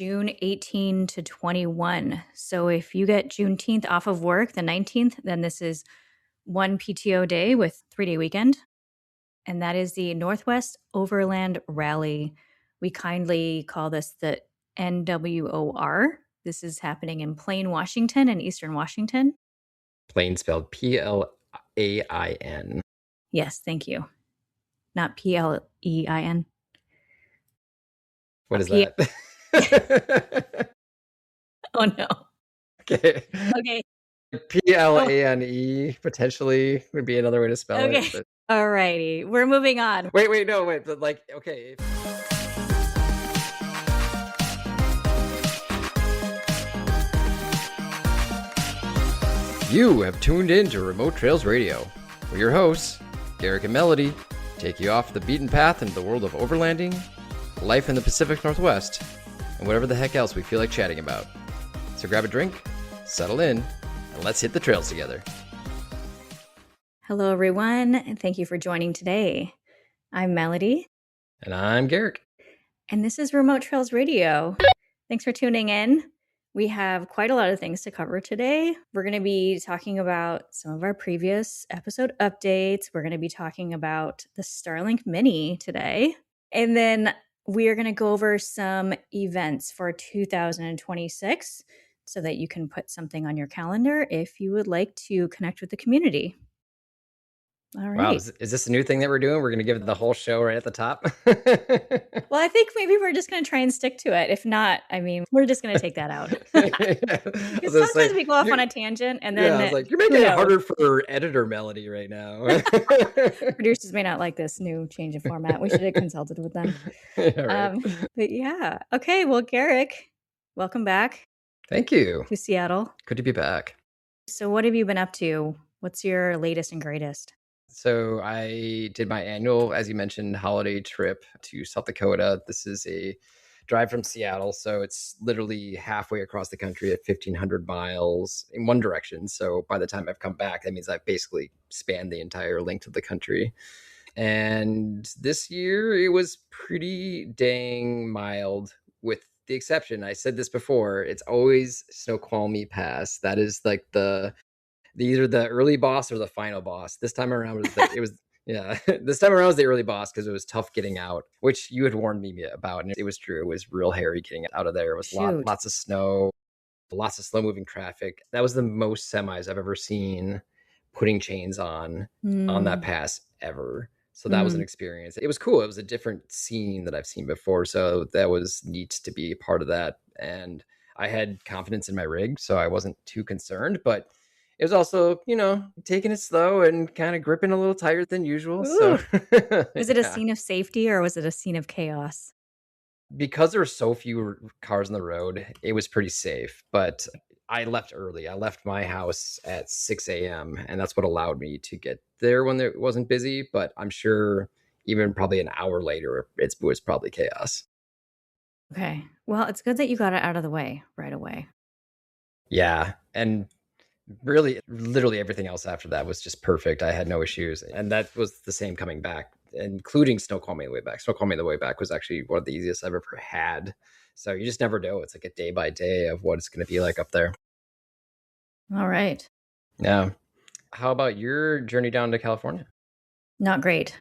June 18 to 21. So if you get Juneteenth off of work, the 19th, then this is one PTO day with 3-day weekend. And that is the Northwest Overland Rally. We kindly call this the NWOR. This is happening in Plain, Washington and Eastern Washington. Plain spelled Plain. Yes, thank you. Not Plein. What is that? Oh, no. Okay. Okay. Plane potentially would be another way to spell it. But... All righty. We're moving on. Wait. But like, okay. You have tuned in to Remote Trails Radio. We're your hosts, Garrick and Melody, take you off the beaten path into the world of overlanding, life in the Pacific Northwest, and whatever the heck else we feel like chatting about. So grab a drink, settle in, and let's hit the trails together. Hello, everyone, and thank you for joining today. I'm Melody. And I'm Garrick. And this is Remote Trails Radio. Thanks for tuning in. We have quite a lot of things to cover today. We're going to be talking about some of our previous episode updates. We're going to be talking about the Starlink Mini today. And then we are going to go over some events for 2026 so that you can put something on your calendar if you would like to connect with the community. All right. Wow, is this a new thing that we're doing? We're going to give it the whole show right at the top? Well, I think maybe we're just going to try and stick to it. If not, I mean, we're just going to take that out. Because sometimes we go off on a tangent and then... I was like, you're making it harder for editor Melody right now. Producers may not like this new change of format. We should have consulted with them. Yeah, right. But yeah. Okay, well, Garrick, welcome back. Thank you. To Seattle. Good to be back. So what have you been up to? What's your latest and greatest? So I did my annual, as you mentioned, holiday trip to South Dakota. This is a drive from Seattle, so it's literally halfway across the country at 1,500 miles in one direction. So by the time I've come back, that means I've basically spanned the entire length of the country. And this year, it was pretty dang mild, with the exception, I said this before, it's always Snoqualmie Pass. That is like either the early boss or the final boss. This time around this time around was the early boss because it was tough getting out, which you had warned me about, and it was true. It was real hairy getting out of there. It was lots of snow, lots of slow moving traffic. That was the most semis I've ever seen putting chains on that pass ever. So that was an experience. It was cool. It was a different scene that I've seen before. So that was neat to be part of that. And I had confidence in my rig, so I wasn't too concerned, but it was also, taking it slow and kind of gripping a little tighter than usual. Ooh. So was it a scene of safety or was it a scene of chaos? Because there were so few cars on the road, it was pretty safe. But I left early. I left my house at 6 a.m. and that's what allowed me to get there when it wasn't busy. But I'm sure even probably an hour later, it was probably chaos. Okay. Well, it's good that you got it out of the way right away. Yeah. And really, literally everything else after that was just perfect. I had no issues. And that was the same coming back, including Snoqualmie the way back. Snoqualmie the way back was actually one of the easiest I've ever had. So you just never know. It's like a day by day of what it's going to be like up there. All right. Yeah. How about your journey down to California? Not great.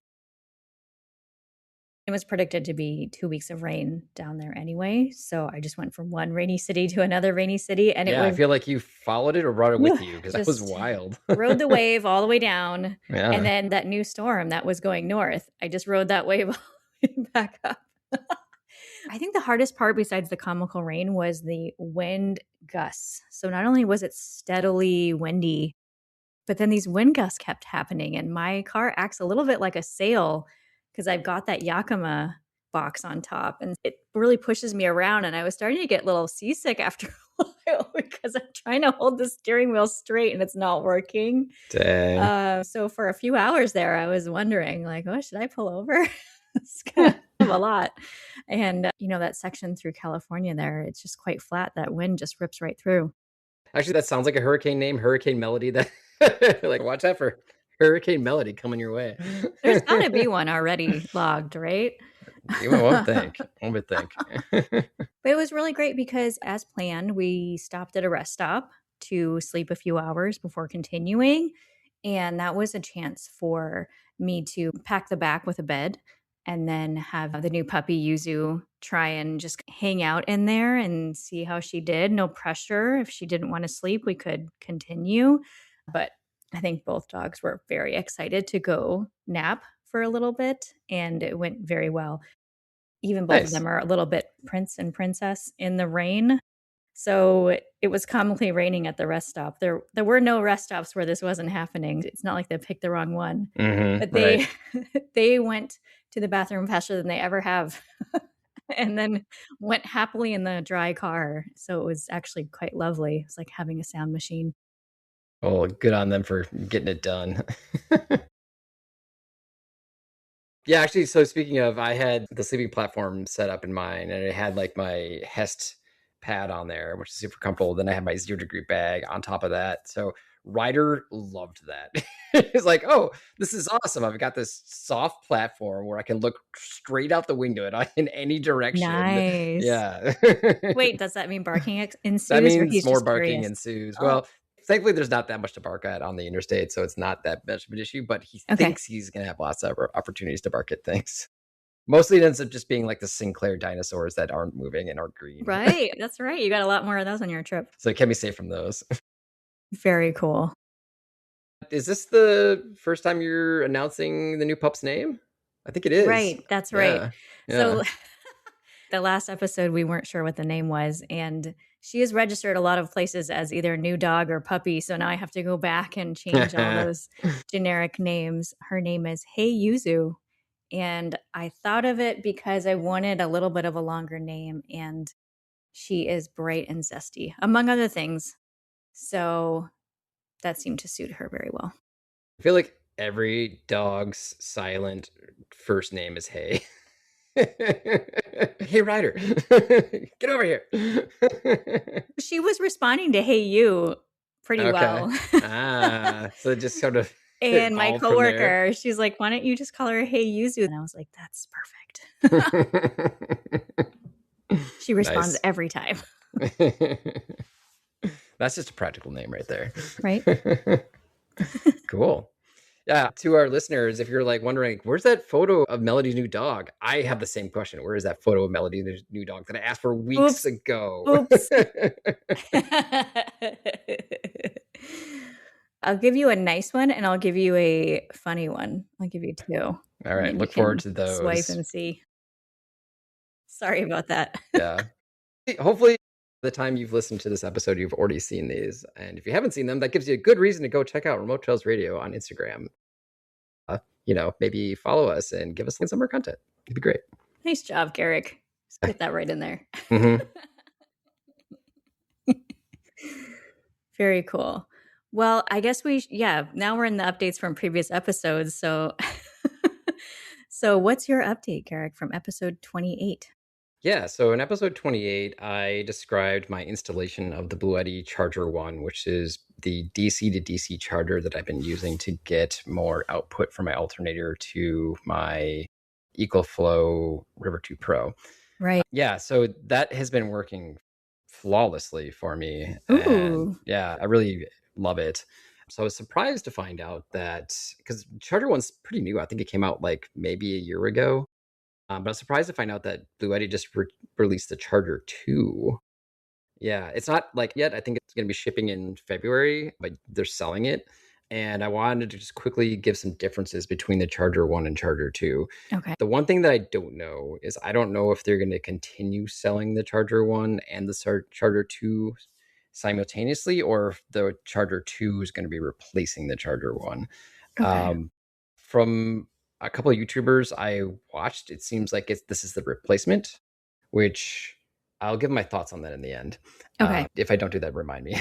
It was predicted to be 2 weeks of rain down there anyway. So I just went from one rainy city to another rainy city. And I feel like you followed it or brought it with you because that was wild. Rode the wave all the way down. Yeah. And then that new storm that was going north, I just rode that wave all the way back up. I think the hardest part besides the comical rain was the wind gusts. So not only was it steadily windy, but then these wind gusts kept happening. And my car acts a little bit like a sail because I've got that Yakima box on top and it really pushes me around. And I was starting to get a little seasick after a while because I'm trying to hold the steering wheel straight and it's not working. Dang. So for a few hours there, I was wondering like, oh, should I pull over? It's kind of a lot. And, that section through California there, it's just quite flat. That wind just rips right through. Actually, that sounds like a hurricane name, Hurricane Melody. That like, watch out for Hurricane Melody coming your way. There's got to be one already logged, right? You won't think. One would think. But it was really great because, as planned, we stopped at a rest stop to sleep a few hours before continuing. And that was a chance for me to pack the back with a bed and then have the new puppy Yuzu try and just hang out in there and see how she did. No pressure. If she didn't want to sleep, we could continue. But I think both dogs were very excited to go nap for a little bit, and it went very well. Even both of Nice. them are a little bit prince and princess in the rain. So it was comically raining at the rest stop. There were no rest stops where this wasn't happening. It's not like they picked the wrong one. But they Right. they went to the bathroom faster than they ever have. And then went happily in the dry car. So it was actually quite lovely. It's like having a sound machine. Well, good on them for getting it done. Yeah, actually, so speaking of, I had the sleeping platform set up in mine, and it had like my Hest pad on there, which is super comfortable. Then I had my 0 degree bag on top of that. So Ryder loved that. It's like, oh, this is awesome. I've got this soft platform where I can look straight out the window in any direction. Nice. Yeah. Wait, does that mean barking That ensues, or means he's more just barking curious? ensues. Oh, Well, thankfully, there's not that much to bark at on the interstate, so it's not that much of an issue, but he okay. thinks he's going to have lots of opportunities to bark at things. Mostly it ends up just being like the Sinclair dinosaurs that aren't moving and aren't green. Right. That's right. You got a lot more of those on your trip. So it can be safe from those. Very cool. Is this the first time you're announcing the new pup's name? I think it is. Right. That's right. Yeah. So Yeah. the last episode, we weren't sure what the name was. And she is registered a lot of places as either new dog or puppy. So now I have to go back and change all those generic names. Her name is Hey Yuzu. And I thought of it because I wanted a little bit of a longer name. And she is bright and zesty, among other things. So that seemed to suit her very well. I feel like every dog's silent first name is Hey. Hey, Ryder, get over here. She was responding to "Hey You" pretty Okay. well. So it just sort of And my evolved from there. coworker, she's like, "Why don't you just call her Hey Yuzu?" And I was like, "That's perfect." She responds Nice. every time. That's just a practical name right there. Right? Cool. Yeah, to our listeners, if you're like wondering, where's that photo of Melody's new dog? I have the same question. Where is that photo of Melody's new dog that I asked for weeks Oops. ago? Oops. I'll give you a nice one and I'll give you a funny one. I'll give you two. All right. And you Look forward can to swipe those. and see. Sorry about that. Yeah. Hopefully, by the time you've listened to this episode, you've already seen these. And if you haven't seen them, that gives you a good reason to go check out Remote Trails Radio on Instagram. Maybe follow us and give us some more content. It'd be great. Nice job, Garrick. Just get that right in there. Mm-hmm. Very cool. Well, I guess now we're in the updates from previous episodes. So, so what's your update, Garrick, from episode 28? Yeah, so in episode 28, I described my installation of the Bluetti Charger 1, which is the DC to DC charger that I've been using to get more output from my alternator to my EcoFlow River 2 Pro. Right. Yeah, so that has been working flawlessly for me. Ooh. And yeah, I really love it. So I was surprised to find out that, because Charger 1's pretty new. I think it came out like maybe a year ago. But I was surprised to find out that Bluetti just released the Charger 2. Yeah, it's not like yet. I think it's going to be shipping in February, but they're selling it. And I wanted to just quickly give some differences between the Charger 1 and Charger 2. Okay. The one thing that I don't know is I don't know if they're going to continue selling the Charger 1 and the Charger 2 simultaneously, or if the Charger 2 is going to be replacing the Charger 1. Okay. From a couple of YouTubers I watched, it seems like this is the replacement, which I'll give my thoughts on that in the end. Okay. If I don't do that, remind me.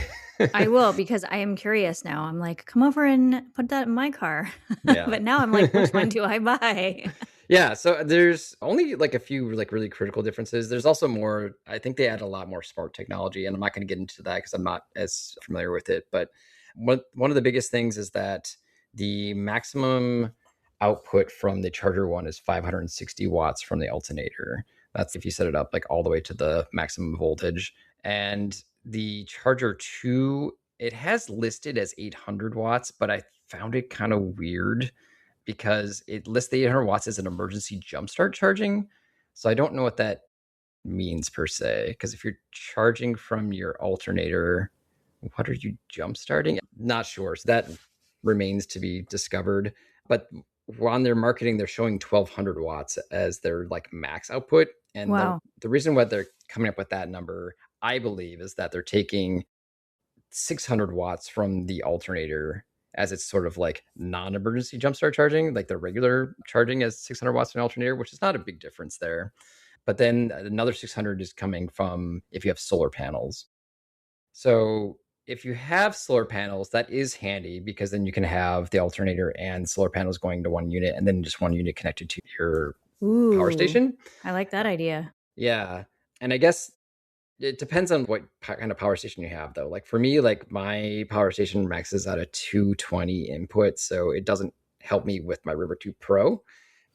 I will, because I am curious now. I'm like, come over and put that in my car. Yeah. But now I'm like, which one do I buy? Yeah, so there's only like a few like really critical differences. There's also more, I think they add a lot more smart technology, and I'm not going to get into that because I'm not as familiar with it. But one of the biggest things is that the maximum output from the Charger 1 is 560 watts from the alternator. That's if you set it up like all the way to the maximum voltage. And the Charger 2, it has listed as 800 watts, but I found it kind of weird because it lists the 800 watts as an emergency jumpstart charging. So I don't know what that means per se, because if you're charging from your alternator, what are you jump starting? Not sure. So that remains to be discovered. But on their marketing, they're showing 1200 watts as their like max output. And wow. the reason why they're coming up with that number, I believe, is that they're taking 600 watts from the alternator as it's sort of like non-emergency jumpstart charging, like the regular charging as 600 watts from an alternator, which is not a big difference there. But then another 600 is coming from if you have solar panels. So if you have solar panels, that is handy because then you can have the alternator and solar panels going to one unit and then just one unit connected to your power station. I like that idea. Yeah. And I guess it depends on what kind of power station you have, though. Like for me, like my power station maxes out a 220 input, so it doesn't help me with my River 2 Pro.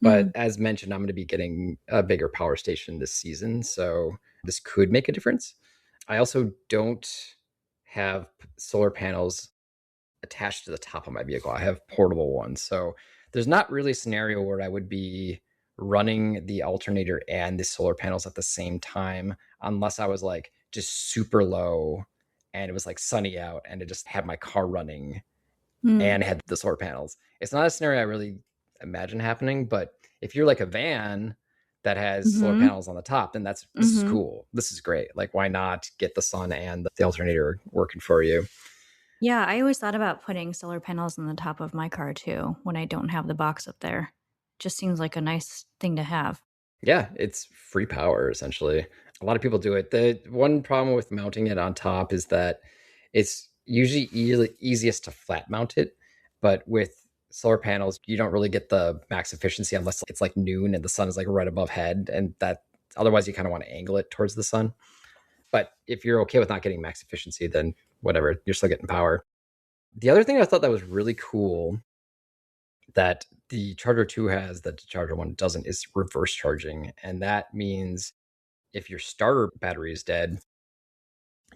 But as mentioned, I'm going to be getting a bigger power station this season, so this could make a difference. I also don't have solar panels attached to the top of my vehicle. I have portable ones, so there's not really a scenario where I would be running the alternator and the solar panels at the same time, unless I was like just super low and it was like sunny out and it just had my car running and had the solar panels. It's not a scenario I really imagine happening, but if you're like a van that has solar panels on the top, then this is cool. This is great. Like, why not get the sun and the alternator working for you? Yeah, I always thought about putting solar panels on the top of my car too when I don't have the box up there. Just seems like a nice thing to have. Yeah, it's free power essentially. A lot of people do it. The one problem with mounting it on top is that it's usually easiest to flat mount it, but with solar panels, you don't really get the max efficiency unless it's like noon and the sun is like right above head, and that otherwise you kind of want to angle it towards the sun. But if you're okay with not getting max efficiency, then whatever, you're still getting power. The other thing I thought that was really cool that the Charger 2 has that the Charger 1 doesn't is reverse charging. And that means if your starter battery is dead,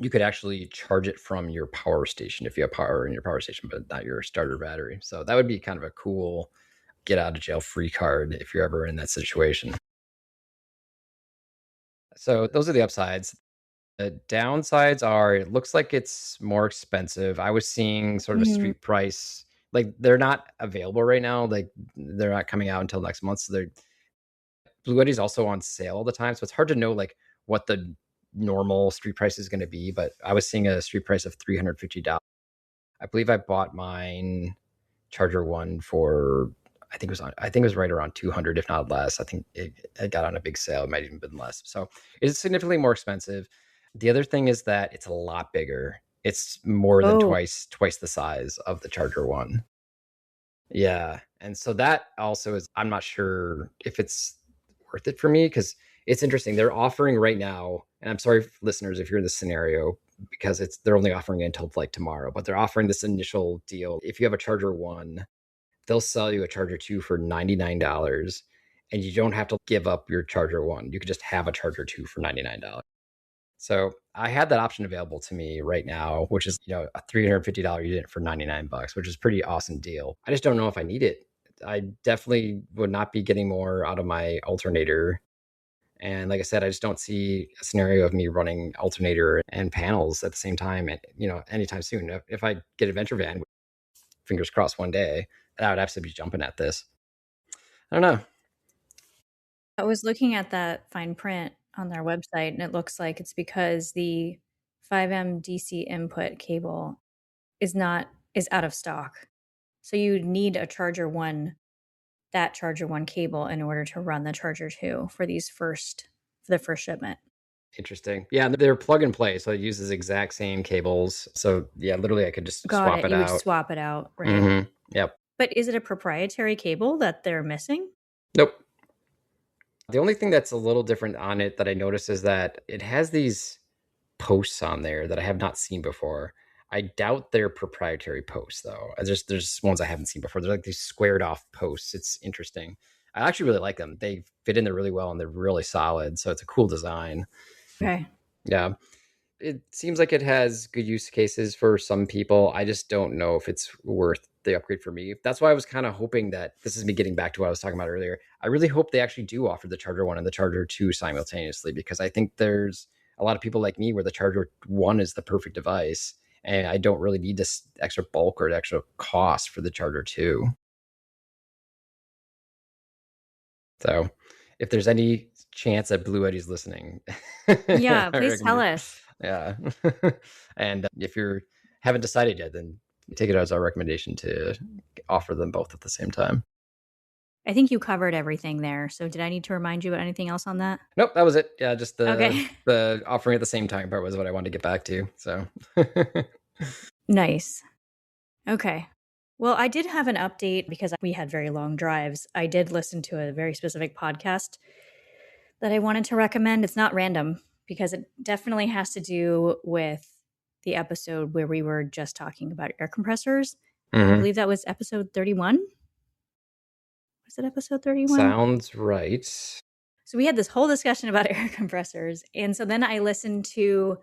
you could actually charge it from your power station if you have power in your power station, but not your starter battery. So that would be kind of a cool get out of jail free card if you're ever in that situation. So those are the upsides. The downsides are it looks like it's more expensive. I was seeing sort of a street price. Like they're not available right now. Like they're not coming out until next month. So they're Bluetti's also on sale all the time. So it's hard to know like what the normal street price is going to be. But I was seeing a street price of $350. I believe I bought mine Charger 1 for I think it was right around 200, if not less. I think it got on a big sale. It might even been less. So it's significantly more expensive. The other thing is that it's a lot bigger. It's more than twice the size of the Charger 1. Yeah. And so that also is, I'm not sure if it's worth it for me because it's interesting. They're offering right now, and I'm sorry, listeners, if you're in this scenario, because they're only offering it until like tomorrow, but they're offering this initial deal. If you have a Charger 1, they'll sell you a Charger 2 for $99, and you don't have to give up your Charger 1. You could just have a Charger 2 for $99. So I had that option available to me right now, which is, a $350 unit for $99, which is a pretty awesome deal. I just don't know if I need it. I definitely would not be getting more out of my alternator. And like I said, I just don't see a scenario of me running alternator and panels at the same time, anytime soon. If I get a venture van, fingers crossed one day, I would absolutely be jumping at this. I don't know. I was looking at that fine print on their website, and it looks like it's because the 5M DC input cable is out of stock. So you need that Charger 1 cable in order to run the Charger 2 for the first shipment. Interesting. Yeah, they're plug and play, so it uses exact same cables. So yeah, literally I could just swap it out. You would swap it out, right? Mm-hmm. Yep. But is it a proprietary cable that they're missing? Nope. The only thing that's a little different on it that I noticed is that it has these posts on there that I have not seen before. I doubt they're proprietary posts though. There's ones I haven't seen before. They're like these squared off posts. It's interesting. I actually really like them. They fit in there really well and they're really solid. So it's a cool design. Okay. Yeah. It seems like it has good use cases for some people. I just don't know if it's worth the upgrade for me. That's why I was kind of hoping that this is me getting back to what I was talking about earlier. I really hope they actually do offer the Charger 1 and the Charger 2 simultaneously, because I think there's a lot of people like me where the Charger 1 is the perfect device and I don't really need this extra bulk or extra cost for the Charger 2. So if there's any chance that Bluetti's listening, yeah, please tell us. Yeah. And if you haven't decided yet, then take it as our recommendation to offer them both at the same time. I think you covered everything there. So did I need to remind you about anything else on that? Nope, that was it. Yeah, just the offering at the same time part was what I wanted to get back to. So nice. Okay. Well, I did have an update because we had very long drives. I did listen to a very specific podcast that I wanted to recommend. It's not random because it definitely has to do with the episode where we were just talking about air compressors. I believe that was episode 31. Was it episode 31? Sounds right. So we had this whole discussion about air compressors. And so then I listened to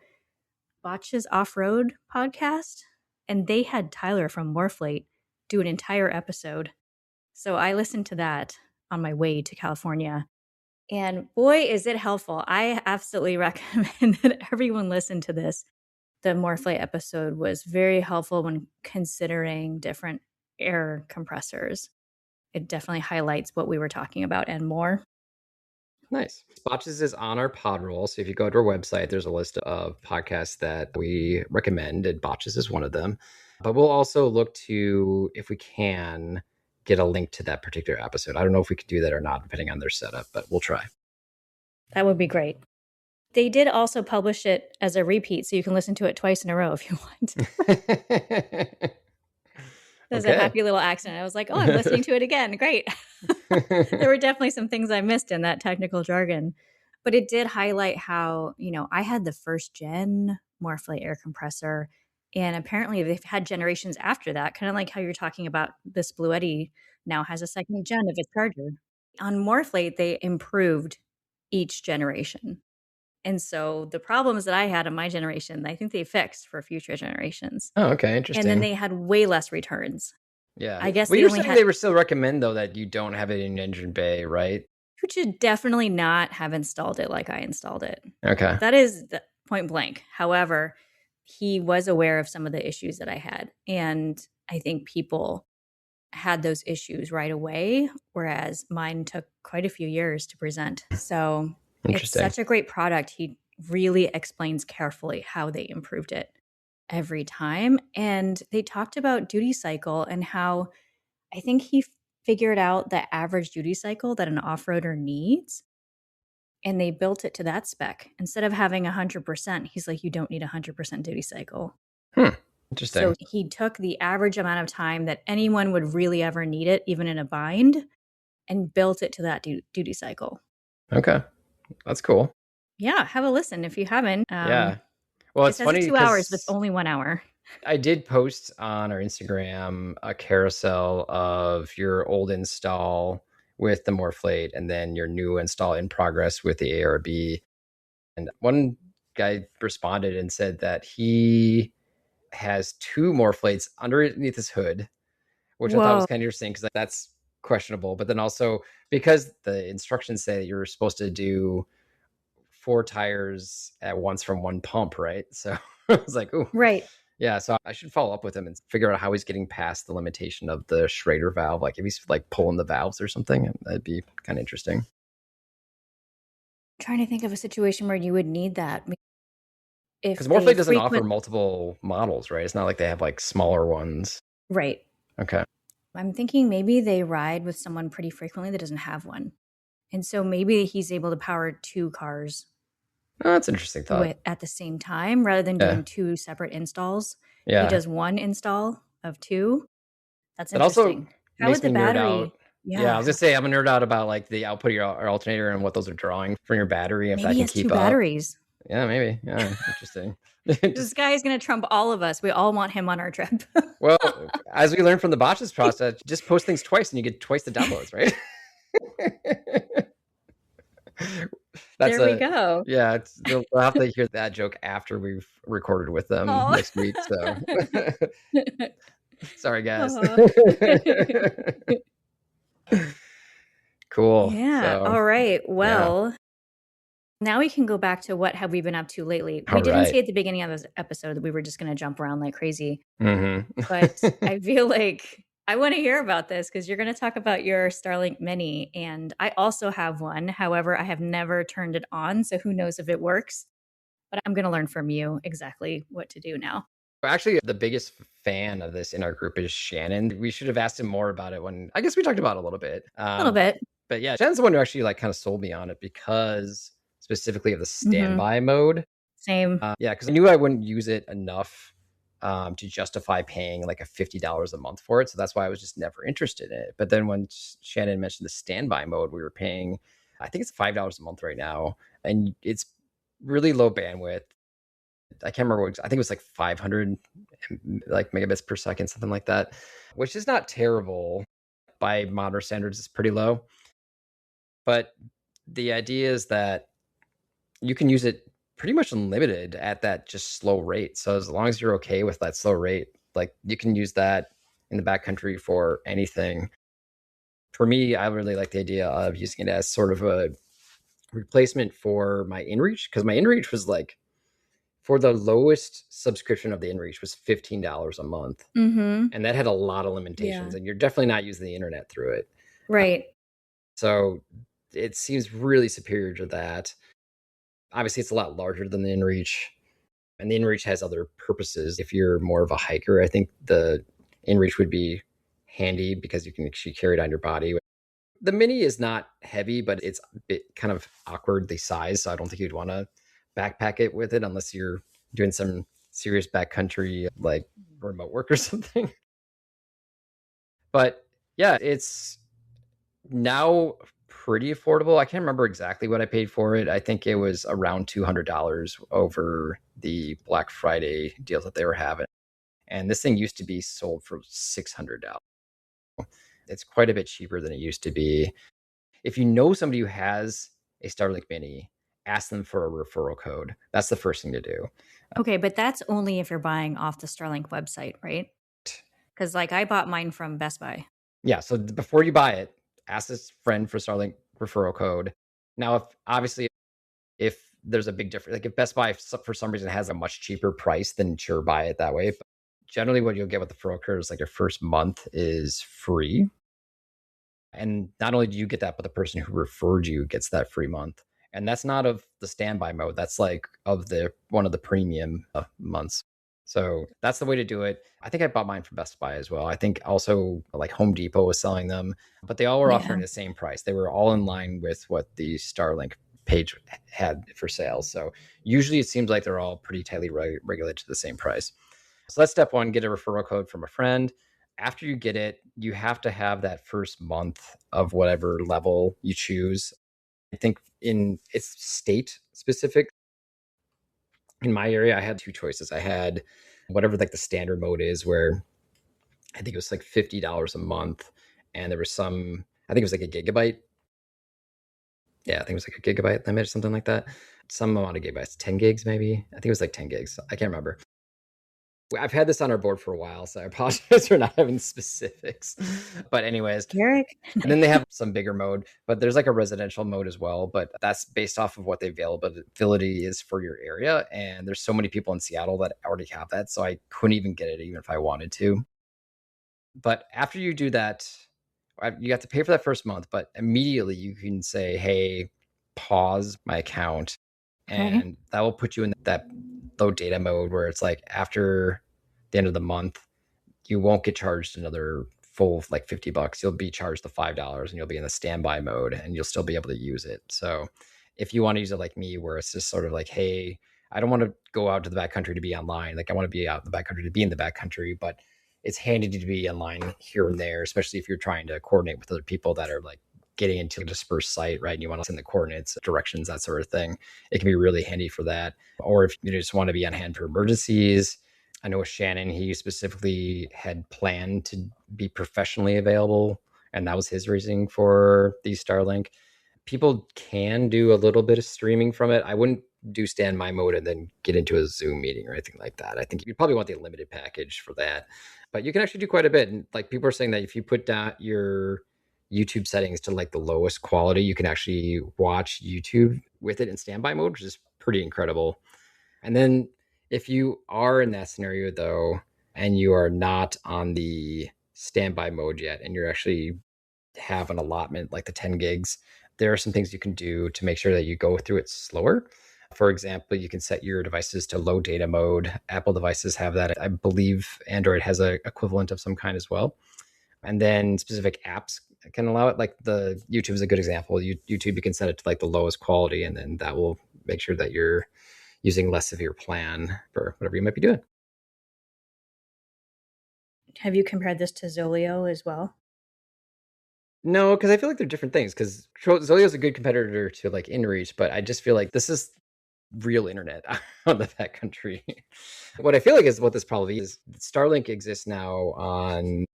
Botch's Off-Road podcast, and they had Tyler from Morflate do an entire episode. So I listened to that on my way to California. And boy, is it helpful. I absolutely recommend that everyone listen to this. The Morflate episode was very helpful when considering different air compressors. It definitely highlights what we were talking about and more. Nice. Botches is on our pod roll. So if you go to our website, there's a list of podcasts that we recommend, and Botches is one of them. But we'll also look to, if we can, get a link to that particular episode. I don't know if we could do that or not, depending on their setup, but we'll try. That would be great. They did also publish it as a repeat, so you can listen to it twice in a row if you want. There's a happy little accident. I was like, oh, I'm listening to it again. Great. There were definitely some things I missed in that technical jargon. But it did highlight how, I had the first gen Morflate air compressor. And apparently they've had generations after that, kind of like how you're talking about this Bluetti now has a second gen of its charger. On Morflate, they improved each generation. And so the problems that I had in my generation, I think they fixed for future generations. Oh, okay. Interesting. And then they had way less returns. Yeah. I guess you're saying they would still recommend, though, that you don't have it in engine bay, right? You should definitely not have installed it like I installed it. Okay. That is point blank. However, he was aware of some of the issues that I had. And I think people had those issues right away, whereas mine took quite a few years to present. So it's such a great product. He really explains carefully how they improved it every time. And they talked about duty cycle and how I think he figured out the average duty cycle that an off-roader needs. And they built it to that spec. Instead of having 100%, he's like, you don't need 100% duty cycle. Interesting. So he took the average amount of time that anyone would really ever need it, even in a bind, and built it to that duty cycle. Okay. That's cool. Yeah, have a listen if you haven't. Yeah. Well, it's funny 2 hours, but it's only 1 hour. I did post on our Instagram a carousel of your old install with the Morflate and then your new install in progress with the ARB. And one guy responded and said that he has 2 Morflates underneath his hood, which I thought was kind of interesting because that's questionable. But then also because the instructions say that you're supposed to do 4 tires at once from one pump, right? So I was like, oh, right. Yeah, so I should follow up with him and figure out how he's getting past the limitation of the Schrader valve. Like if he's like pulling the valves or something, that'd be kind of interesting. I'm trying to think of a situation where you would need that. Because Morflate doesn't offer multiple models, right? It's not like they have like smaller ones. Right. Okay. I'm thinking maybe they ride with someone pretty frequently that doesn't have one. And so maybe he's able to power 2 cars. Oh, that's an interesting thought. At the same time, rather than doing 2 separate installs. Yeah. He does 1 install of 2. That's interesting. Also how would the battery? Yeah, I was gonna say I'm a nerd out about like the output of your alternator and what those are drawing from your battery. If maybe that can keep up. Batteries. Yeah, maybe. Yeah, interesting. This guy is going to trump all of us. We all want him on our trip. Well, as we learned from the botches process, just post things twice and you get twice the downloads, right? There we go. Yeah. They'll have to hear that joke after we've recorded with them next week. So, sorry, guys. Cool. Yeah. All right. Well, now we can go back to what have we been up to lately. We didn't say at the beginning of this episode that we were just going to jump around like crazy. But I feel like I want to hear about this because you're going to talk about your Starlink Mini. And I also have one. However, I have never turned it on. So who knows if it works. But I'm going to learn from you exactly what to do now. Actually, the biggest fan of this in our group is Shannon. We should have asked him more about it when, I guess we talked about it a little bit. But yeah, Shannon's the one who actually like kind of sold me on it because specifically of the standby mode. Same. Yeah, because I knew I wouldn't use it enough to justify paying like a $50 a month for it. So that's why I was just never interested in it. But then when Shannon mentioned the standby mode, we were paying, I think it's $5 a month right now. And it's really low bandwidth. I can't remember what, I think it was like 500 like megabits per second, something like that, which is not terrible. By modern standards, it's pretty low. But the idea is that you can use it pretty much unlimited at that just slow rate. So as long as you're okay with that slow rate, like you can use that in the backcountry for anything. For me, I really like the idea of using it as sort of a replacement for my InReach, because my InReach was like, for the lowest subscription of the InReach was $15 a month. And that had a lot of limitations, and you're definitely not using the internet through it. Right. So it seems really superior to that. Obviously, it's a lot larger than the InReach, and the InReach has other purposes. If you're more of a hiker, I think the InReach would be handy because you can actually carry it on your body. The Mini is not heavy, but it's a bit kind of awkwardly sized, so I don't think you'd want to backpack it with it unless you're doing some serious backcountry like remote work or something. But yeah, it's now pretty affordable. I can't remember exactly what I paid for it. I think it was around $200 over the Black Friday deals that they were having. And this thing used to be sold for $600. It's quite a bit cheaper than it used to be. If you know somebody who has a Starlink Mini, ask them for a referral code. That's the first thing to do. Okay, but that's only if you're buying off the Starlink website, right? Because like I bought mine from Best Buy. Yeah, so before you buy it, ask this friend for Starlink referral code. Now, if there's a big difference, like if Best Buy for some reason has a much cheaper price, then sure, buy it that way. But generally, what you'll get with the referral code is like your first month is free. And not only do you get that, but the person who referred you gets that free month. And that's not of the standby mode. That's like of the one of the premium months. So that's the way to do it. I think I bought mine from Best Buy as well. I think also like Home Depot was selling them, but they all were offering the same price. They were all in line with what the Starlink page had for sale. So usually it seems like they're all pretty tightly regulated to the same price. So that's step one, get a referral code from a friend. After you get it, you have to have that first month of whatever level you choose. I think it's state specific. In my area, I had two choices. I had whatever like the standard mode is, where I think it was like $50 a month, and there was I think it was like a gigabyte. Yeah, I think it was like a gigabyte limit or something like that. Some amount of gigabytes, 10 gigs maybe. I think it was like 10 gigs. I can't remember. I've had this on our board for a while, so I apologize for not having specifics. But anyways, Garrick. And then they have some bigger mode, but there's like a residential mode as well. But that's based off of what the availability is for your area. And there's so many people in Seattle that already have that. So I couldn't even get it even if I wanted to. But after you do that, you have to pay for that first month, but immediately you can say, hey, pause my account. And that will put you in that low data mode where it's like after the end of the month, you won't get charged another full like $50. You'll be charged the $5 and you'll be in the standby mode and you'll still be able to use it. So if you want to use it like me, where it's just sort of like, hey, I don't want to go out to the backcountry to be online. Like I want to be out in the backcountry to be in the backcountry, but it's handy to be online here and there, especially if you're trying to coordinate with other people that are like getting into a dispersed site, right? And you want to send the coordinates, directions, that sort of thing. It can be really handy for that. Or if you just want to be on hand for emergencies. I know with Shannon, he specifically had planned to be professionally available, and that was his reasoning for the Starlink. People can do a little bit of streaming from it. I wouldn't do standby mode and then get into a Zoom meeting or anything like that. I think you'd probably want the limited package for that. But you can actually do quite a bit. And like people are saying that if you put down your YouTube settings to like the lowest quality, you can actually watch YouTube with it in standby mode, which is pretty incredible. And then if you are in that scenario though, and you are not on the standby mode yet, and you're actually have an allotment like the 10 gigs, there are some things you can do to make sure that you go through it slower. For example, you can set your devices to low data mode. Apple devices have that. I believe Android has an equivalent of some kind as well. And then specific apps can allow it. Like the YouTube is a good example. YouTube, you can set it to like the lowest quality, and then that will make sure that you're using less of your plan for whatever you might be doing. Have you compared this to Zoleo as well? No, because I feel like they're different things. Because Zoleo is a good competitor to like InReach, but I just feel like this is real internet on the backcountry. What I feel like is what this probably is. Starlink exists now on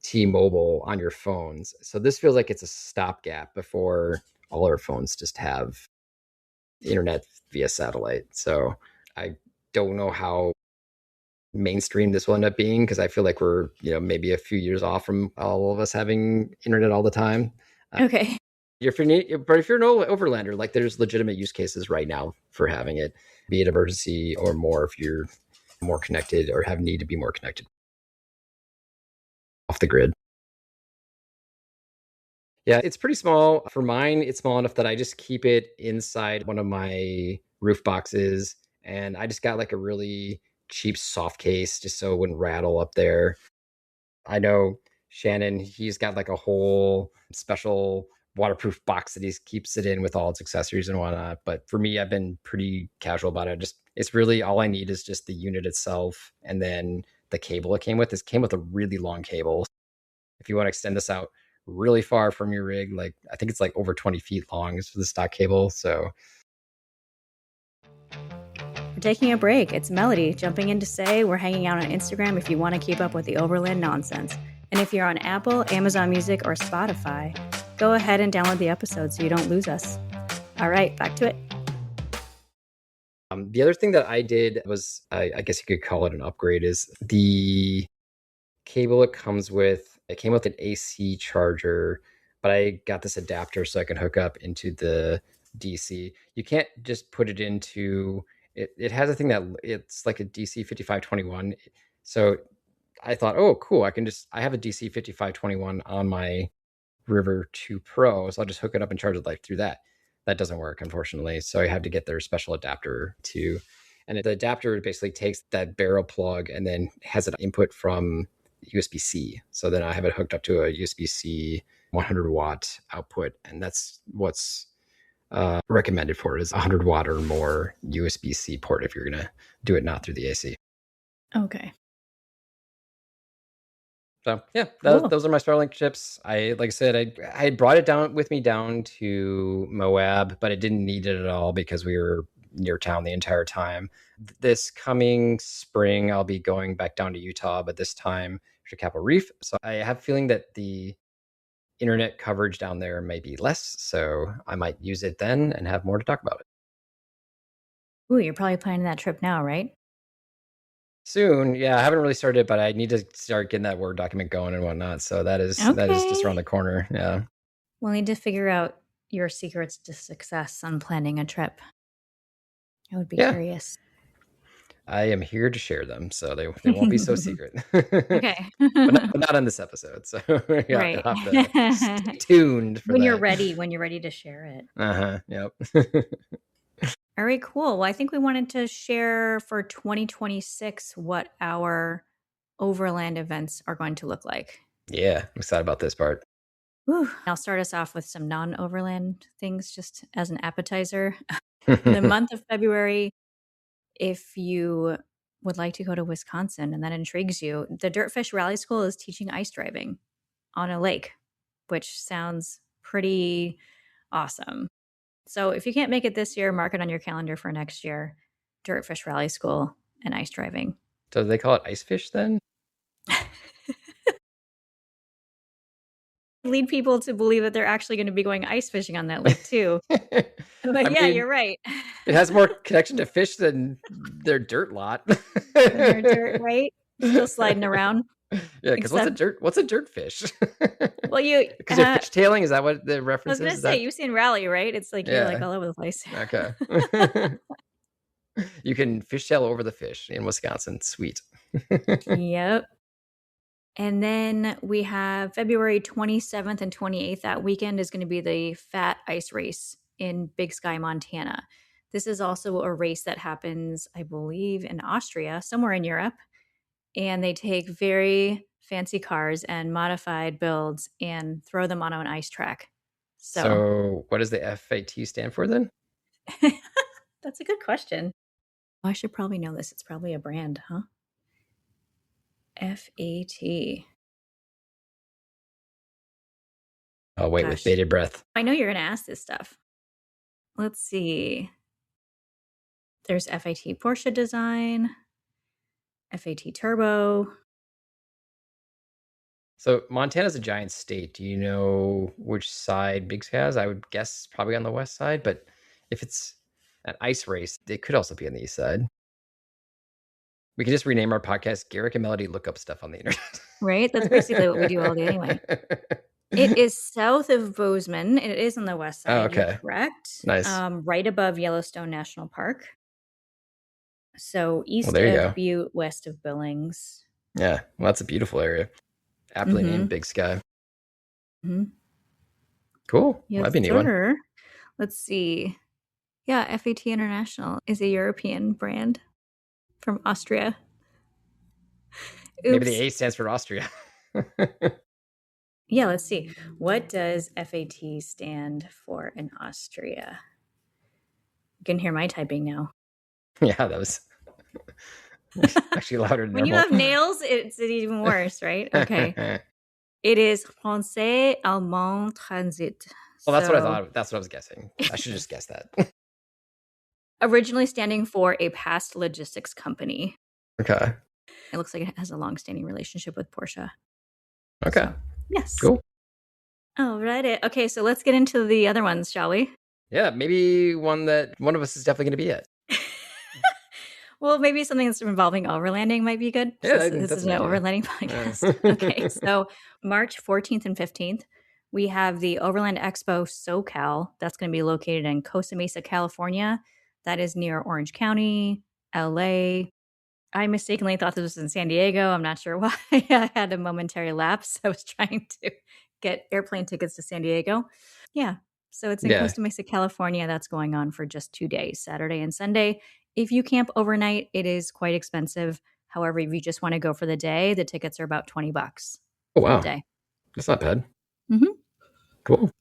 T-Mobile on your phones, so this feels like it's a stopgap before all our phones just have internet via satellite. So I don't know how mainstream this will end up being, because I feel like we're maybe a few years off from all of us having internet all the time. Okay. But if you're an overlander, like there's legitimate use cases right now for having it, be it emergency or more if you're more connected or have need to be more connected off the grid. Yeah, it's pretty small. For mine, it's small enough that I just keep it inside one of my roof boxes. And I just got like a really cheap soft case just so it wouldn't rattle up there. I know Shannon, he's got like a whole special waterproof box that he keeps it in with all its accessories and whatnot. But for me, I've been pretty casual about it. It's really all I need is just the unit itself, and then the cable it came with. This came with a really long cable. If you want to extend this out really far from your rig, like I think it's like over 20 feet long is for the stock cable. So we're taking a break. It's Melody jumping in to say we're hanging out on Instagram if you want to keep up with the Overland nonsense. And if you're on Apple, Amazon Music, or Spotify, go ahead and download the episode so you don't lose us. All right, back to it. The other thing that I did was, I guess you could call it an upgrade, is the cable it comes with. It came with an AC charger, but I got this adapter so I can hook up into the DC. You can't just put it into it. It has a thing that it's like a DC 5521. So I thought, oh, cool. I have a DC 5521 on my River 2 Pro, so I'll just hook it up and charge it like through that. That doesn't work, unfortunately. So I have to get their special adapter too. And the adapter basically takes that barrel plug and then has an input from USB-C. So then I have it hooked up to a USB-C 100 watt output. And that's what's recommended for it, is 100 watt or more USB-C port if you're going to do it not through the AC. Okay. So yeah, those are my Starlink chips. Like I said, I brought it down with me down to Moab, but I didn't need it at all because we were near town the entire time. This coming spring, I'll be going back down to Utah, but this time to Capitol Reef. So I have a feeling that the internet coverage down there may be less, so I might use it then and have more to talk about it. Ooh, you're probably planning that trip now, right? Soon. Yeah, I haven't really started it, but I need to start getting that Word document going and whatnot. So that is just around the corner. Yeah. We'll need to figure out your secrets to success on planning a trip. I would be curious. I am here to share them, so they won't be so secret. Okay. but not on this episode. So right. You'll have to stay tuned for when that. You're ready to share it. Yep. All right, cool. Well, I think we wanted to share for 2026 what our overland events are going to look like. Yeah, I'm excited about this part. Whew. I'll start us off with some non-overland things just as an appetizer. The month of February, if you would like to go to Wisconsin and that intrigues you, the Dirtfish Rally School is teaching ice driving on a lake, which sounds pretty awesome. So if you can't make it this year, mark it on your calendar for next year. Dirtfish Rally School and ice driving. So do they call it ice fish then? Lead people to believe that they're actually going to be going ice fishing on that lake too. But you're right. It has more connection to fish than their dirt lot. Their dirt, right? Still sliding around. Yeah, because what's a dirt fish? Well, because you're fishtailing. Is that what the reference is? I was gonna say, you've seen Rally, right? It's like you're like all over the place. Okay. You can fishtail over the fish in Wisconsin. Sweet. Yep. And then we have February 27th and 28th. That weekend is going to be the Fat Ice Race in Big Sky, Montana. This is also a race that happens, I believe, in Austria, somewhere in Europe. And they take very fancy cars and modified builds and throw them on an ice track. So what does the FAT stand for then? That's a good question. I should probably know this. It's probably a brand, huh? FAT. Oh, wait, with bated breath. I know you're going to ask this stuff. Let's see. There's FAT Porsche design, FAT Turbo. So Montana's a giant state. Do you know which side Big Sky has? I would guess probably on the west side, but if it's an ice race, it could also be on the east side. We can just rename our podcast Garrick and Melody Look Up Stuff on the Internet. Right? That's basically what we do all day anyway. It is south of Bozeman. It is on the west side. Oh, okay. You're correct. Nice. Right above Yellowstone National Park. So east of Butte, west of Billings. Yeah. Well, that's a beautiful area. Aptly named Big Sky. Mm-hmm. Cool. Yes, that'd be a neat one. Let's see. Yeah, FAT International is a European brand from Austria. Oops. Maybe the A stands for Austria. Yeah, let's see. What does FAT stand for in Austria? You can hear my typing now. Yeah, that was actually louder than when normal. You have nails, it's even worse, right? Okay. It is Français Allemand Transit. Well, that's what I thought. That's what I was guessing. I should just guess that. Originally standing for a past logistics company. Okay. It looks like it has a long-standing relationship with Porsche. Okay. So, yes. Cool. All right. Okay, so let's get into the other ones, shall we? Yeah, maybe one that one of us is definitely going to be at. Well, maybe something that's involving overlanding might be good. Yeah, this is an overlanding podcast. Okay, so March 14th and 15th, we have the Overland Expo SoCal. That's going to be located in Costa Mesa, California. That is near Orange County, LA. I mistakenly thought this was in San Diego. I'm not sure why. I had a momentary lapse. I was trying to get airplane tickets to San Diego. Yeah. So it's in Costa Mesa, California. That's going on for just 2 days, Saturday and Sunday. If you camp overnight, it is quite expensive. However, if you just want to go for the day, the tickets are about $20. Oh, wow. For the day. That's not bad. Mm-hmm. Cool.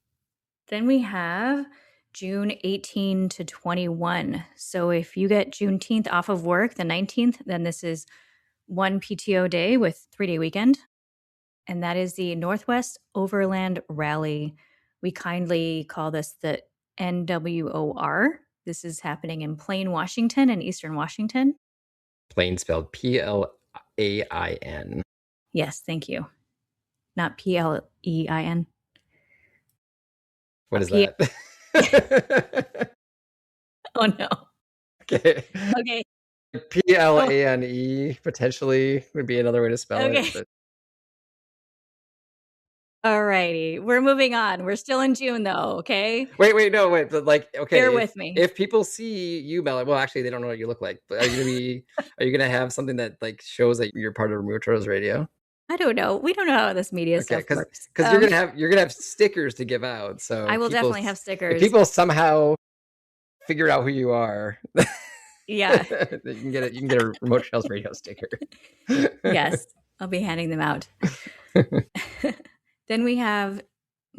Then we have June 18 to 21. So if you get Juneteenth off of work, the 19th, then this is one PTO day with 3-day weekend. And that is the Northwest Overland Rally. We kindly call this the NWOR. This is happening in Plain, Washington, in Eastern Washington. Plain spelled Plain. Yes, thank you. Not Plein. What is that? Oh, no. Okay. Plane potentially would be another way to spell it. But... All righty. We're moving on. We're still in June, though, okay? Wait. But like, okay. Bear with me. If people see you, Melody, well, actually, they don't know what you look like. But are you gonna have something that like shows that you're part of Remote Trails Radio? I don't know. We don't know how this media stuff works. Because you're gonna have stickers to give out. So I will definitely have stickers. If people somehow figure out who you are, yeah, you can get a Remote Trails Radio sticker. Yes, I'll be handing them out. Then we have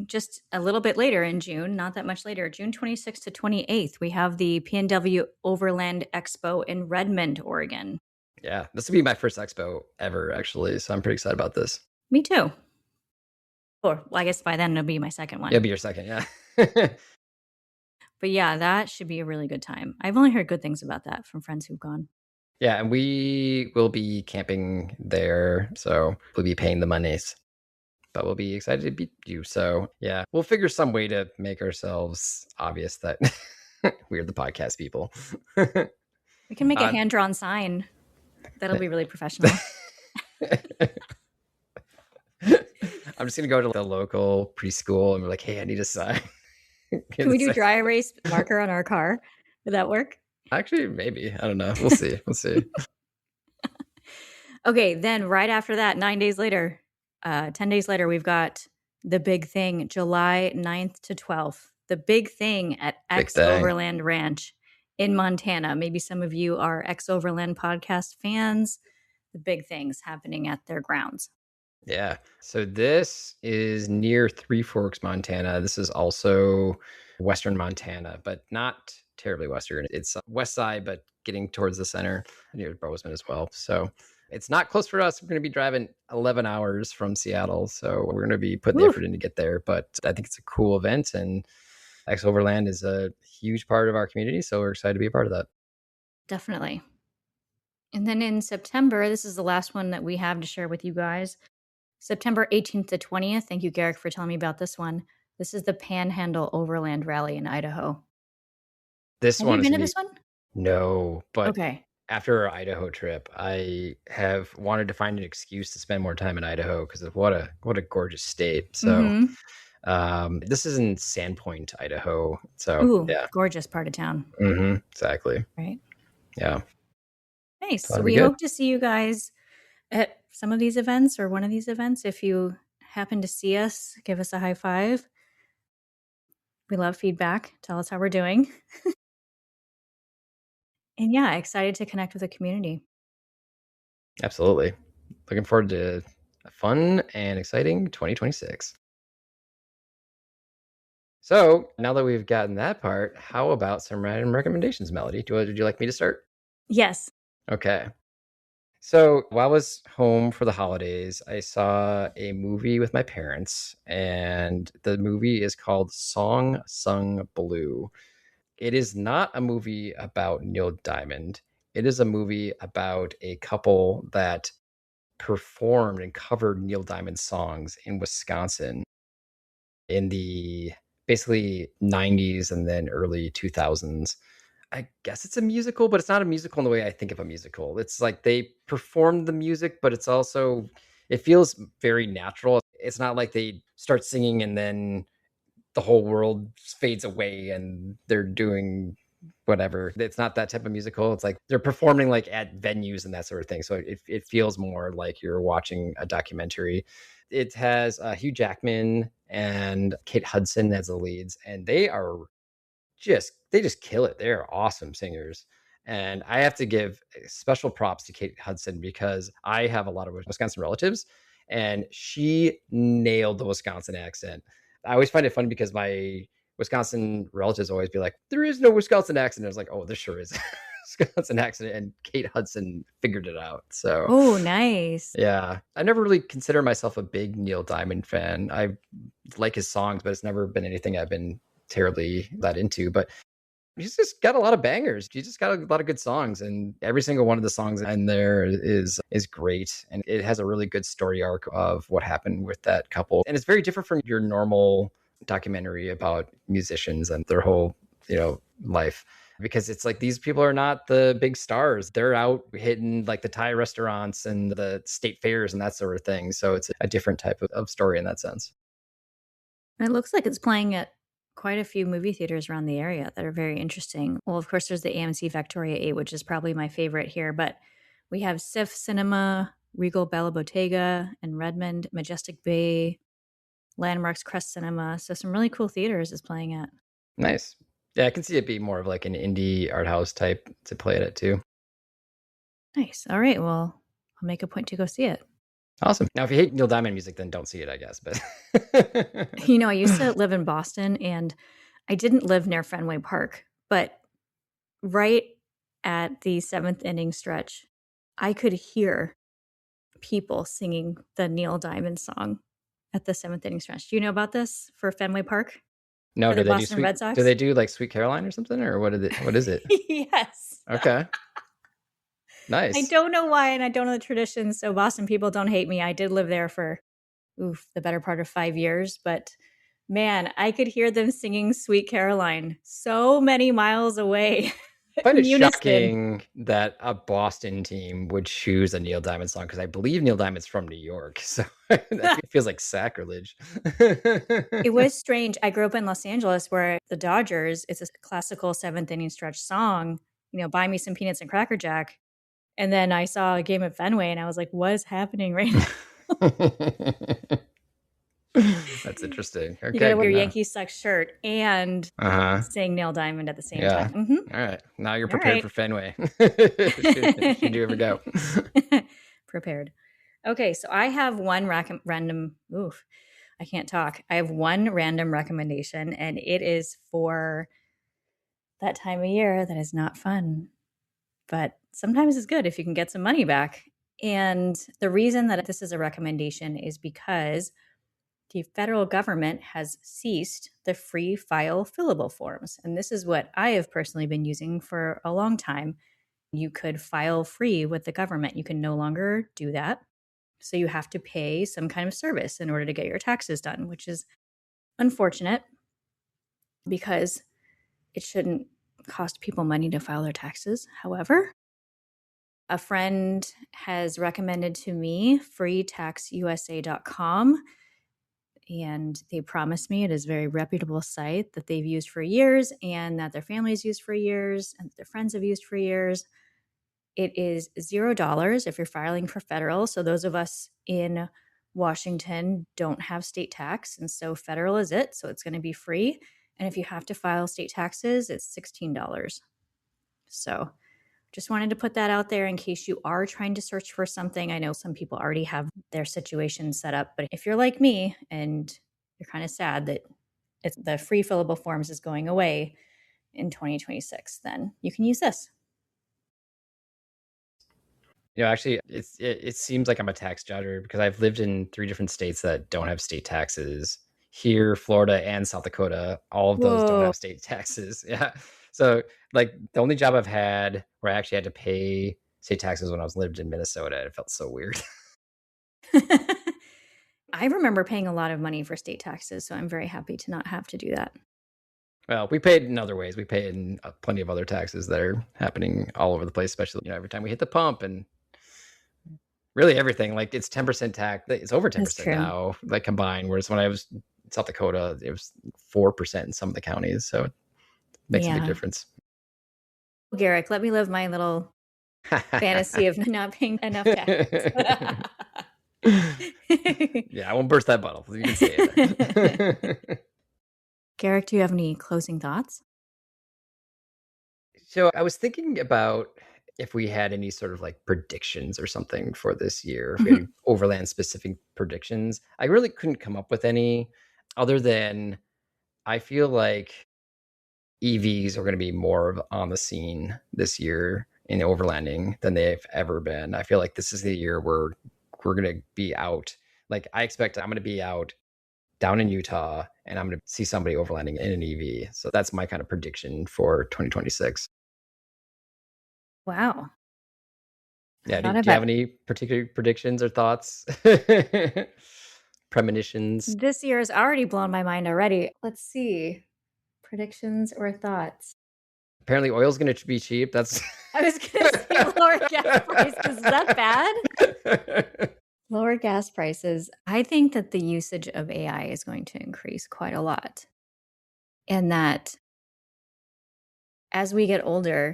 just a little bit later in June, not that much later, June 26th to 28th, we have the PNW Overland Expo in Redmond, Oregon. Yeah, this will be my first expo ever, actually. So I'm pretty excited about this. Me too. Or well, I guess by then it'll be my second one. It'll be your second, yeah. But yeah, that should be a really good time. I've only heard good things about that from friends who've gone. Yeah, and we will be camping there, so we'll be paying the monies. But we'll be excited to beat you. So yeah, we'll figure some way to make ourselves obvious that we're the podcast people. We can make a hand-drawn sign. That'll be really professional. I'm just gonna go to the local preschool and be like, hey, I need a sign. Can we do dry erase marker on our car? Would that work? Actually, maybe. I don't know. We'll see. We'll see. Okay, then right after that, 9 days later, 10 days later, we've got the big thing, July 9th to 12th. The big thing at X Overland Ranch in Montana. Maybe some of you are X Overland podcast fans. The big things happening at their grounds. Yeah. So this is near Three Forks, Montana. This is also Western Montana, but not terribly Western. It's west side, but getting towards the center near Bozeman as well. So it's not close for us. We're going to be driving 11 hours from Seattle. So we're going to be putting the effort in to get there. But I think it's a cool event. And X Overland is a huge part of our community. So we're excited to be a part of that. Definitely. And then in September, this is the last one that we have to share with you guys. September 18th to 20th. Thank you, Garrick, for telling me about this one. This is the Panhandle Overland Rally in Idaho. Have you been to this one? No, but okay. After our Idaho trip, I have wanted to find an excuse to spend more time in Idaho because of what a gorgeous state. So this is in Sandpoint, Idaho. So yeah, gorgeous part of town. Exactly. Right. Yeah. Nice. So we hope to see you guys at some of these events or one of these events. If you happen to see us, give us a high five. We love feedback. Tell us how we're doing. And yeah, excited to connect with the community. Absolutely. Looking forward to a fun and exciting 2026. So now that we've gotten that part, how about some random recommendations, Melody? Would you like me to start? Yes. Okay. So while I was home for the holidays, I saw a movie with my parents, and the movie is called Song Sung Blue. It is not a movie about Neil Diamond. It is a movie about a couple that performed and covered Neil Diamond songs in Wisconsin in the basically 90s and then early 2000s. I guess it's a musical, but it's not a musical in the way I think of a musical. It's like they perform the music, but it's also, it feels very natural. It's not like they start singing and then the whole world fades away and they're doing whatever. It's not that type of musical. It's like they're performing like at venues and that sort of thing. So it feels more like you're watching a documentary. It has Hugh Jackman and Kate Hudson as the leads, and they just kill it. They're awesome singers. And I have to give special props to Kate Hudson because I have a lot of Wisconsin relatives and she nailed the Wisconsin accent. I always find it funny because my Wisconsin relatives always be like, there is no Wisconsin accent. I was like, oh, there sure is. Wisconsin accent, and Kate Hudson figured it out. So, oh, nice. Yeah. I never really consider myself a big Neil Diamond fan. I like his songs, but it's never been anything I've been terribly that into. But he's just got a lot of bangers. He just got a lot of good songs, and every single one of the songs in there is great. And it has a really good story arc of what happened with that couple. And it's very different from your normal documentary about musicians and their whole, life. Because it's like these people are not the big stars. They're out hitting like the Thai restaurants and the state fairs and that sort of thing. So it's a different type of story in that sense. It looks like it's playing at quite a few movie theaters around the area that are very interesting. Well, of course, there's the AMC Victoria 8, which is probably my favorite here, but we have SIFF Cinema, Regal Bella Bottega in Redmond, Majestic Bay, Landmarks Crest Cinema. So some really cool theaters is playing at. Nice. Yeah, I can see it be more of like an indie art house type to play at it too. Nice. All right. Well, I'll make a point to go see it. Awesome. Now, if you hate Neil Diamond music, then don't see it, I guess. But I used to live in Boston, and I didn't live near Fenway Park, but right at the 7th inning stretch, I could hear people singing the Neil Diamond song at the seventh inning stretch. Do you know about this for Fenway Park? No, do they do Red Sox? Do they do like Sweet Caroline or something, or what is it? Yes. Okay. Nice. I don't know why, and I don't know the traditions. So Boston people, don't hate me. I did live there for the better part of 5 years, but man, I could hear them singing Sweet Caroline so many miles away. I find it shocking that a Boston team would choose a Neil Diamond song, because I believe Neil Diamond's from New York. So it feels like sacrilege. It was strange. I grew up in Los Angeles, where the Dodgers, it's a classical seventh inning stretch song, buy me some peanuts and Cracker Jack. And then I saw a game at Fenway and I was like, what is happening right now? That's interesting. Okay, you gotta wear your Yankees Suck shirt and sing Neil Diamond at the same time. Mm-hmm. All right. Now you're prepared for Fenway. Should you ever go? Prepared. Okay, so I have one random. I can't talk. I have one random recommendation, and it is for that time of year that is not fun, but sometimes it's good if you can get some money back. And the reason that this is a recommendation is because the federal government has ceased the free file fillable forms. And this is what I have personally been using for a long time. You could file free with the government. You can no longer do that. So you have to pay some kind of service in order to get your taxes done, which is unfortunate because it shouldn't cost people money to file their taxes. However, a friend has recommended to me freetaxusa.com, and they promised me it is a very reputable site that they've used for years and that their families used for years and that their friends have used for years. It is $0 if you're filing for federal. So those of us in Washington don't have state tax, and so federal is it. So it's going to be free. And if you have to file state taxes, it's $16. So just wanted to put that out there in case you are trying to search for something. I know some people already have their situation set up, but if you're like me and you're kind of sad that the free fillable forms is going away in 2026, then you can use this. Actually, it seems like I'm a tax dodger because I've lived in 3 different states that don't have state taxes. Here, Florida, and South Dakota, all of those don't have state taxes. Yeah. So like the only job I've had where I actually had to pay state taxes when I lived in Minnesota. It felt so weird. I remember paying a lot of money for state taxes, so I'm very happy to not have to do that. Well, we paid in other ways. We paid in plenty of other taxes that are happening all over the place, especially every time we hit the pump and really everything. Like it's 10% tax. It's over 10% now, like combined. Whereas when I was in South Dakota, it was 4% in some of the counties. So it makes a big difference. Garrick, let me live my little fantasy of not paying enough tax. Yeah, I won't burst that bottle. You can say it. Garrick, do you have any closing thoughts? So I was thinking about if we had any sort of like predictions or something for this year, if we had overland specific predictions. I really couldn't come up with any other than I feel like EVs are going to be more on the scene this year in overlanding than they've ever been. I feel like this is the year where we're going to be out. Like I expect I'm going to be out down in Utah and I'm going to see somebody overlanding in an EV. So that's my kind of prediction for 2026. Wow. Yeah. Do you have any particular predictions or thoughts? Premonitions? This year has already blown my mind already. Let's see. Predictions or thoughts? Apparently oil's going to be cheap. That's I was going to say lower gas prices. Is that bad? Lower gas prices. I think that the usage of AI is going to increase quite a lot. And that as we get older,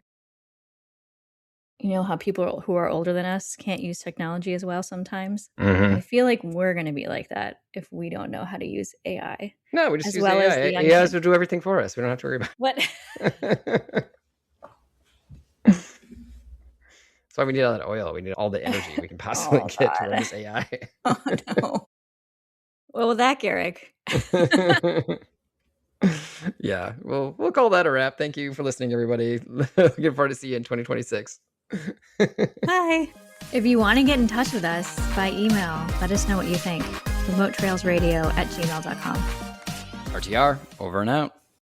you know how people who are older than us can't use technology as well sometimes? I feel like we're going to be like that if we don't know how to use AI. No, we just use AI. AI will do everything for us. We don't have to worry about it. What? That's why we need all that oil. We need all the energy we can possibly get to run this AI. Oh, no. Well, with that, Garrick. Yeah, well, we'll call that a wrap. Thank you for listening, everybody. Looking forward to see you in 2026. Bye. If you want to get in touch with us by email, let us know what you think. remotetrailsradio@gmail.com. RTR, over and out.